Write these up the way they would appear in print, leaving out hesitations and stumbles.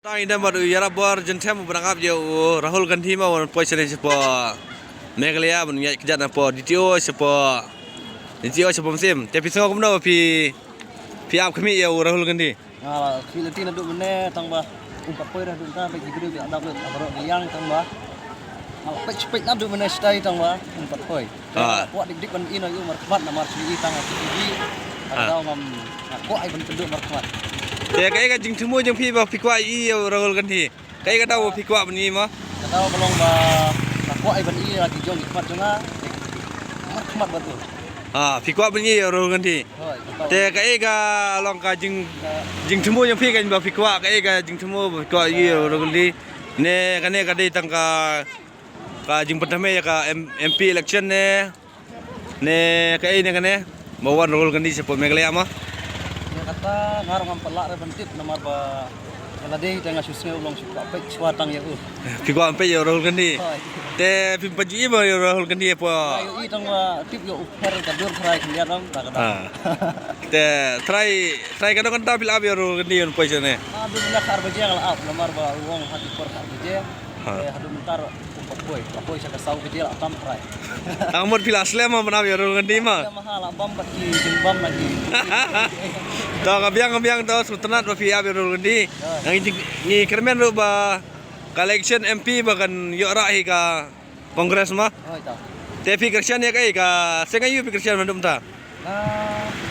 Tang ida madu yara bor jentem berangkap jauh Rahul Gandhi mau poisene sepo Meghalaya bun ya kerja na po DTO musim tapi semua kumno pi ap kami ya Rahul Gandhi Filipina duk mene tangba umpat poi dah duk ta bagi gede bi adab abro yang tangba pek na duk mene stay tangba umpat poi kuat dik ban ina yu markmat na marsi tang TV atau ngam kuat ai ban penduk markmat ya kai ka jing temu jing pi ba pi kwa I ya Rahul Gandhi kai ka tahu pi kwa bani ma tahu belum ba kuat ai ban i lagi jong ikmat jonga markmat betul pi kwa bani ya Rahul Gandhi te kai ka long ka jing temu jing pi kan ba pi kwa kai ka jing temu pi kwa I ya Rahul Gandhi ne kane ka dei tang ka jing pertama ya ka MP election ne kai ne kane bawa Rahul Gandhi sepo Meghalaya ma kata ngarang ampelak re bentit nomor ba kalade tengah susne ulong suka pek suatang ya pi kwa ampe ya Rahul Gandhi te pi paji ba ya Rahul Gandhi po ayo I tang tip yo uper ka dur fry kalian dong te try ka kan ta bil ab ya Rahul Gandhi on poisene adu nak har baje ngal ab nomor ba uang hati por har baje hadu mentar poi sa kasau baje la tam fry amot pil asle ma bana ya Rahul Gandhi ma mahal bam baki jimbam lagi to kabiang to sultanat ba pi ab ya Rahul Gandhi nang ni kermen ro ba collection MP ba kan yo rahi ka kongres ma te pi kersian ya kai ka sengayu pi kersian mandum ta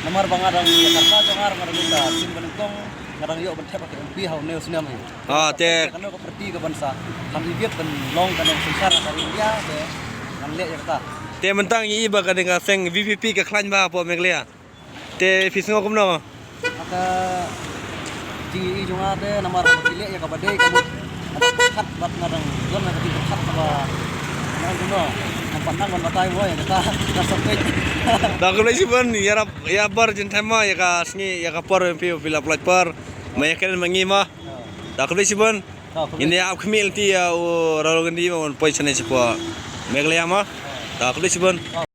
nomor bangadang Jakarta jongar ngarang kita sim benengkong ngarang yo bentep pakai MP hau neo sinam te kan ko perti ke bangsa kan ibiet kan long kan sensar dari India ke kan le Jakarta te mentang I ba ka dengan seng VVP ka klan ba po Meghalaya te pi sengo kumno maka di jongar de nomor le ya ka badai kamu khat bat ngarang don na ti khat ba nang duno nampak ban batai boy ta sampai dah kalau sih pun ya bar jentema ya ka sengi ya ka por MP pila plat par mayakan mangima dah kalau sih pun ini ya kemil ti ya Rahul Gandhi mau poisene sepo Meghalaya ma dah kalau sih pun